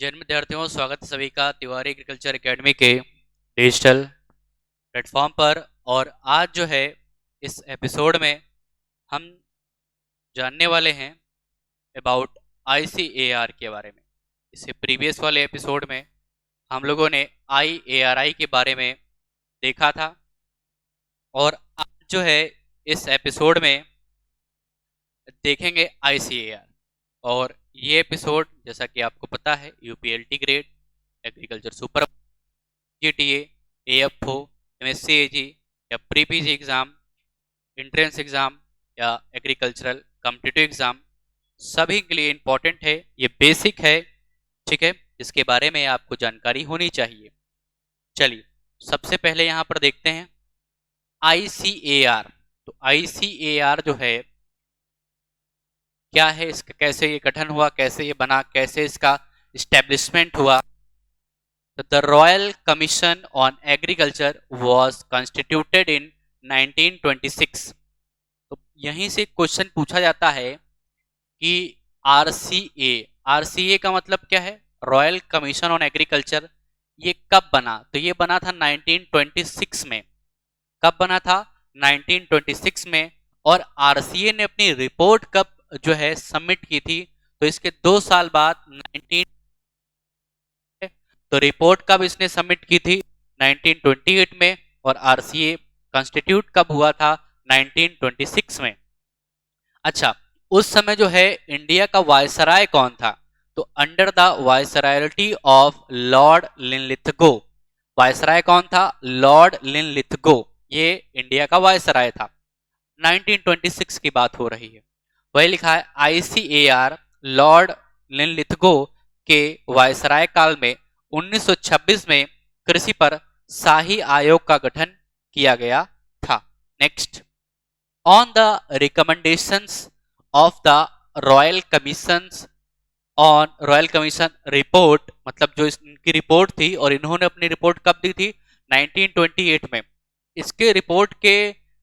जन्म विद्यार्थियों, स्वागत है सभी का तिवारी एग्रीकल्चर एकेडमी के डिजिटल प्लेटफॉर्म पर। और आज जो है इस एपिसोड में हम जानने वाले हैं अबाउट ICAR के बारे में। इससे प्रीवियस वाले एपिसोड में हम लोगों ने IARI के बारे में देखा था, और आज जो है इस एपिसोड में देखेंगे ICAR। और ये एपिसोड जैसा कि आपको पता है UPLT grade, agriculture super, GTA, AFO, MSCAG या pre PG exam, entrance exam या एग्रीकल्चरल कॉम्पिटिटिव एग्ज़ाम, सभी के लिए इम्पॉर्टेंट है। ये बेसिक है, ठीक है, जिसके बारे में आपको जानकारी होनी चाहिए। चलिए सबसे पहले यहाँ पर देखते हैं ICAR। तो ICAR जो है क्या है, इसका कैसे ये गठन हुआ, कैसे ये बना, कैसे इसका इस्टेब्लिशमेंट हुआ। The Royal Commission on Agriculture was constituted in 1926। तो यहीं से क्वेश्चन पूछा जाता है कि RCA का मतलब क्या है, रॉयल कमीशन ऑन एग्रीकल्चर, ये कब बना? तो ये बना था 1926 में। कब बना था? 1926 में। और RCA ने अपनी रिपोर्ट कब जो है सबमिट की थी? तो इसके 2 साल बाद 19, तो रिपोर्ट कब इसने सबमिट की थी? 1928 में। और RCA कॉन्स्टिट्यूट कब हुआ था? 1926 में। अच्छा, उस समय जो है इंडिया का वायसराय कौन था? तो under the viceroyalty of lord Linlithgow. Viceroy कौन था? लॉर्ड लिनलिथगो, ये इंडिया का वायसराय था। 1926 की बात हो रही है। वही लिखा है ICAR लॉर्ड लिनलिथगो के वायसराय काल में 1926 में कृषि पर शाही आयोग का गठन किया गया था। Next, on the recommendations of the royal commissions on royal commission report, मतलब जो इनकी रिपोर्ट थी, और इन्होंने अपनी रिपोर्ट कब दी थी? 1928 में। इसके रिपोर्ट के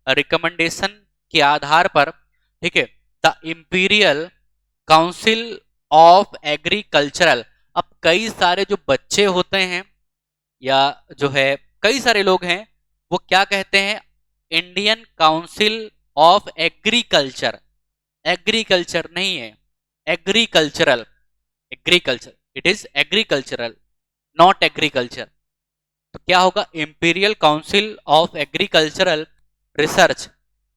रिकमेंडेशन के आधार पर, ठीक है, the imperial council of agricultural. अब कई सारे जो बच्चे होते हैं या जो है कई सारे लोग हैं, वो क्या कहते हैं? Indian council of agriculture. Agriculture नहीं है, agricultural, agriculture, it is agricultural, not agriculture. तो क्या होगा? Imperial council of agricultural research.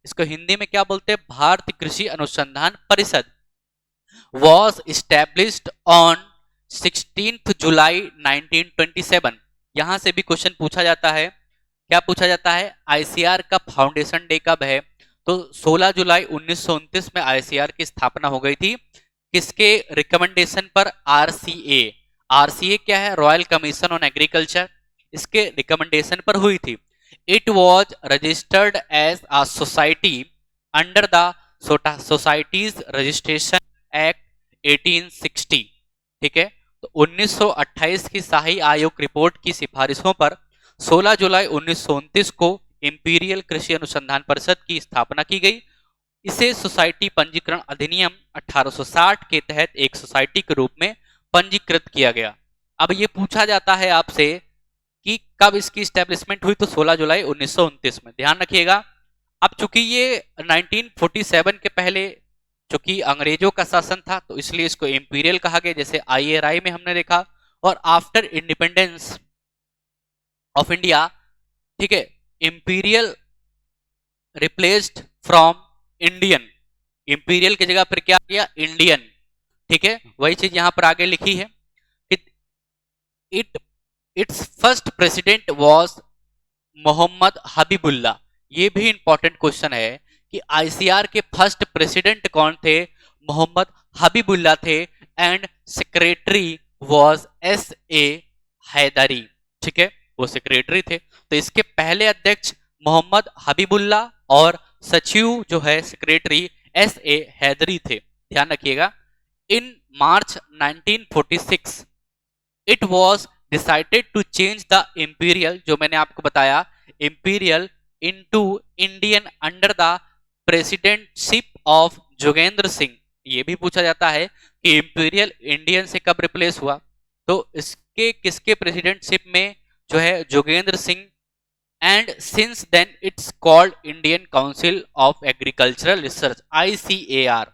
इसको हिंदी में क्या बोलते हैं? भारतीय कृषि अनुसंधान परिषद। was established on 16th जुलाई 1927। यहां से भी क्वेश्चन पूछा जाता है। क्या पूछा जाता है? ICAR का फाउंडेशन डे कब है? तो 16 जुलाई 1929 में ICAR की स्थापना हो गई थी। किसके रिकमेंडेशन पर? RCA क्या है? रॉयल कमीशन ऑन एग्रीकल्चर, इसके रिकमेंडेशन पर हुई थी। It was registered as a society under the societies registration act 1860। ठीक है, तो 1928 की शाही आयोग रिपोर्ट की सिफारिशों पर 16 जुलाई 1929 को इंपीरियल कृषि अनुसंधान परिषद की स्थापना की गई। इसे सोसाइटी पंजीकरण अधिनियम 1860 के तहत एक सोसाइटी के रूप में पंजीकृत किया गया। अब ये पूछा जाता है आपसे कि कब इसकी स्टैब्लिशमेंट हुई? तो 16 जुलाई 1929 में। ध्यान रखिएगा, अब चूंकि ये 1947 के पहले चूंकि अंग्रेजों का शासन था, तो इसलिए इसको इंपीरियल कहा गया, जैसे IARI में हमने देखा। और आफ्टर इंडिपेंडेंस ऑफ इंडिया, ठीक है, imperial replaced from Indian. Imperial की जगह पर क्या किया? इंडियन। ठीक है, वही चीज यहां पर आगे लिखी है कि it its first president was Mohammad Habibullah. ये भी इंपॉर्टेंट क्वेश्चन है कि ICAR के फर्स्ट प्रेसिडेंट कौन थे? मोहम्मद हबीबुल्ला थे। And secretary was SA Hydari. ठीक है, वो सेक्रेटरी थे। तो इसके पहले अध्यक्ष मोहम्मद हबीबुल्ला और सचिव जो है सेक्रेटरी SA हैदरी थे। ध्यान रखिएगा। In March 1946 it was decided to change the imperial, जो मैंने आपको बताया, imperial into Indian under the presidentship of Jogendra Singh. ये भी पूछा जाता है कि इंपीरियल इंडियन से कब रिप्लेस हुआ? तो इसके किसके प्रेसिडेंटशिप में जो है Jogendra Singh, and since then it's called Indian council of agricultural research ICAR।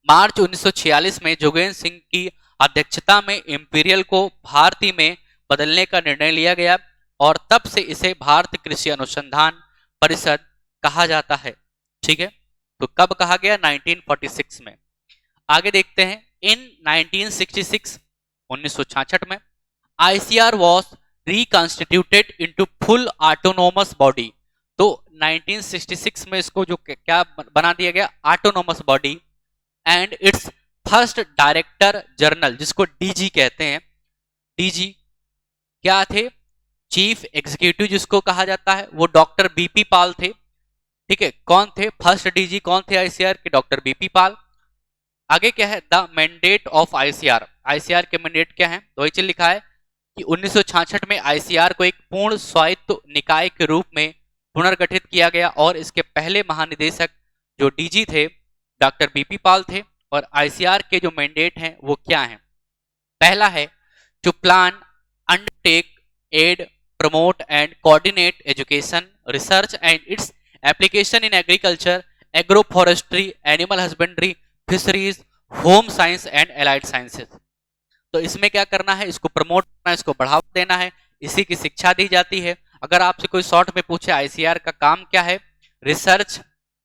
March 1946 में जोगेंद्र सिंह की अध्यक्षता में इंपीरियल को भारतीय में बदलने का निर्णय लिया गया और तब से इसे भारतीय कृषि अनुसंधान परिषद कहा जाता है। ठीक है, तो कब कहा गया? 1946 में। आगे देखते हैं, इन 1966 1966 में ICAR was reconstituted into full autonomous body. तो 1966 में इसको जो क्या बना दिया गया? Autonomous body. And it's first director general, जिसको DG कहते हैं, DG क्या थे? चीफ एग्जीक्यूटिव जिसको कहा जाता है, वो डॉक्टर BP पाल थे। ठीक है, कौन थे फर्स्ट DG? कौन थे ICAR के? डॉक्टर BP पाल। आगे क्या है? The mandate of ICAR। ICAR के मैंडेट क्या है? तो वही चीज लिखा है कि 1966 में ICAR को एक पूर्ण स्वायत्त निकाय के रूप में पुनर्गठित किया गया और इसके पहले महानिदेशक जो DG थे डॉक्टर BP पाल थे। और ICAR के जो मैंडेट हैं वो क्या हैं? पहला है to plan, undertake, aid, promote and coordinate education, research and its application in agriculture, agro forestry, animal husbandry, fisheries, home science and allied sciences. तो इसमें क्या करना है? इसको प्रमोट करना है, इसको बढ़ावा देना है, इसी की शिक्षा दी जाती है। अगर आपसे कोई शॉर्ट में पूछे ICAR का काम क्या है? रिसर्च,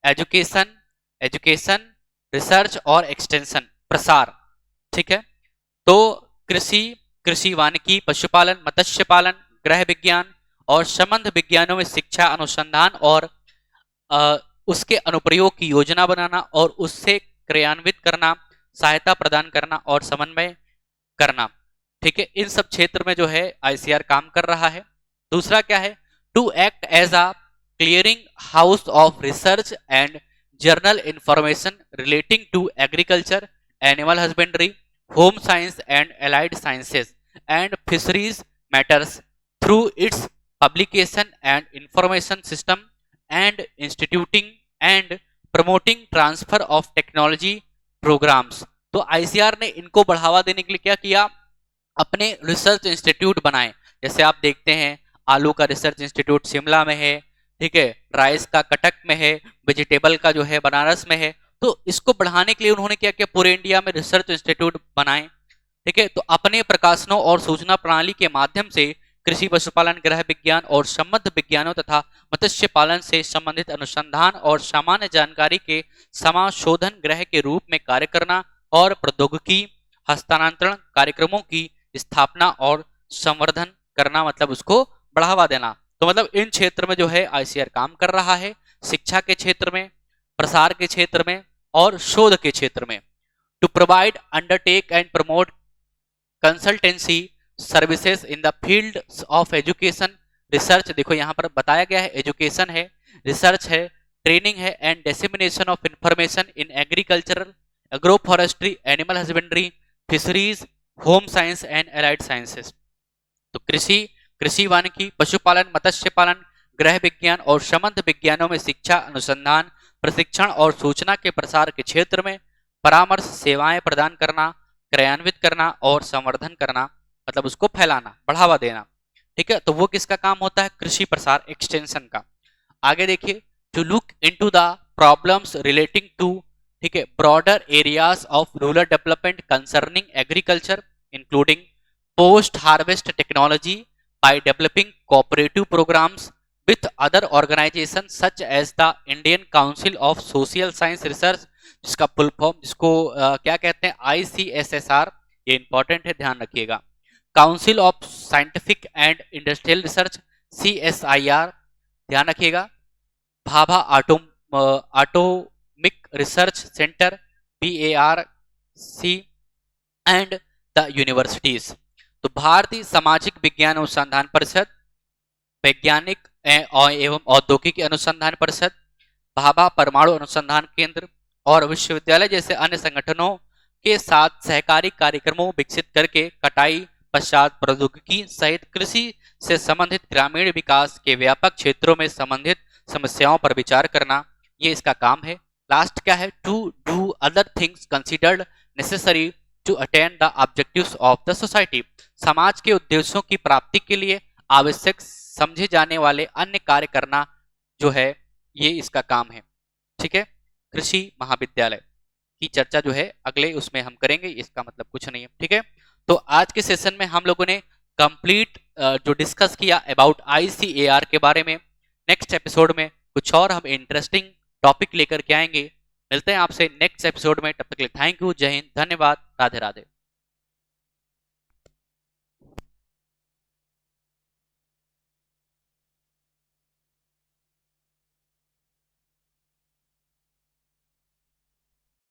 एजुकेशन, एजुकेशन, रिसर्च और एक्सटेंशन, प्रसार। ठीक है, तो कृषि, कृषि वानिकी, पशुपालन, मत्स्य पालन, गृह विज्ञान और संबंध विज्ञानों में शिक्षा, अनुसंधान और उसके अनुप्रयोग की योजना बनाना और उससे क्रियान्वित करना, सहायता प्रदान करना और समन्वय करना। ठीक है, इन सब क्षेत्र में जो है ICAR काम कर रहा है। दूसरा क्या है? To act as a clearing house of research and general information relating to agriculture, animal husbandry, home science and allied sciences and fisheries matters through its publication and information system and instituting and promoting transfer of technology programmes. तो ICAR ने इनको बढ़ावा देने के लिए क्या किया? अपने रिसर्च इंस्टीट्यूट बनाए। जैसे आप देखते हैं आलू का रिसर्च इंस्टीट्यूट शिमला में है, ठीक है, राइस का कटक में है, वेजिटेबल का जो है बनारस में है। तो इसको बढ़ाने के लिए उन्होंने क्या किया? पूरे इंडिया में रिसर्च इंस्टीट्यूट बनाए। ठीक है, तो अपने प्रकाशनों और सूचना प्रणाली के माध्यम से कृषि, पशुपालन, गृह विज्ञान और संबद्ध विज्ञानों तथा मत्स्य पालन से संबंधित अनुसंधान और सामान्य जानकारी के समाशोधन गृह के रूप में कार्य करना और प्रौद्योगिकी हस्तांतरण कार्यक्रमों की स्थापना और संवर्धन करना, मतलब उसको बढ़ावा देना। तो मतलब इन क्षेत्र में जो है ICAR काम कर रहा है, शिक्षा के क्षेत्र में, प्रसार के क्षेत्र में और शोध के क्षेत्र में। To provide, undertake and promote consultancy services in the field of education, research. देखो यहाँ पर बताया गया है, एजुकेशन है, रिसर्च है, ट्रेनिंग है and dissemination of information in agricultural, agro forestry, animal husbandry, fisheries, home science and allied sciences. तो कृषि, कृषि वानिकी, पशुपालन, मत्स्य पालन, गृह विज्ञान और संबंध विज्ञानों में शिक्षा, अनुसंधान, प्रशिक्षण और सूचना के प्रसार के क्षेत्र में परामर्श सेवाएं प्रदान करना, क्रियान्वित करना और संवर्धन करना, मतलब उसको फैलाना, बढ़ावा देना। ठीक है, तो वो किसका काम होता है? कृषि प्रसार, एक्सटेंशन का। आगे देखिए, to look into the problems relating to, ठीक है, broader areas of rural development concerning agriculture including post harvest technology by developing cooperative programmes with other organisation such as the Indian council of social science research, जिसका full form, जिसको क्या कहते हैं? ICSSR। ये important है, ध्यान रखिएगा। Council of scientific and industrial research, CSIR, ध्यान रखिएगा। Bhabha atomic research centre, BARC and the universities. तो भारतीय सामाजिक विज्ञान अनुसंधान परिषद, वैज्ञानिक एवं औद्योगिक अनुसंधान परिषद, भाभा परमाणु अनुसंधान केंद्र और विश्वविद्यालय जैसे अन्य संगठनों के साथ सहकारी कार्यक्रमों विकसित करके कटाई पश्चात प्रौद्योगिकी सहित कृषि से संबंधित ग्रामीण विकास के व्यापक क्षेत्रों में संबंधित समस्याओं पर विचार करना, ये इसका काम है। लास्ट क्या है? To do other things considered necessary to attain the objectives of the society, समाज के उद्देश्यों की प्राप्ति के लिए आवश्यक समझे जाने वाले अन्य कार्य करना जो है ये इसका काम है। ठीक है, कृषि महाविद्यालय की चर्चा जो है अगले उसमें हम करेंगे, इसका मतलब कुछ नहीं है। ठीक है, तो आज के सेशन में हम लोगों ने कंप्लीट जो डिस्कस किया अबाउट ICAR के बारे में। नेक्स्ट एपिसोड में कुछ और हम इंटरेस्टिंग टॉपिक लेकर के आएंगे। मिलते हैं आपसे नेक्स्ट एपिसोड में, तब तक के लिए थैंक यू, जय हिंद, धन्यवाद, राधे राधे।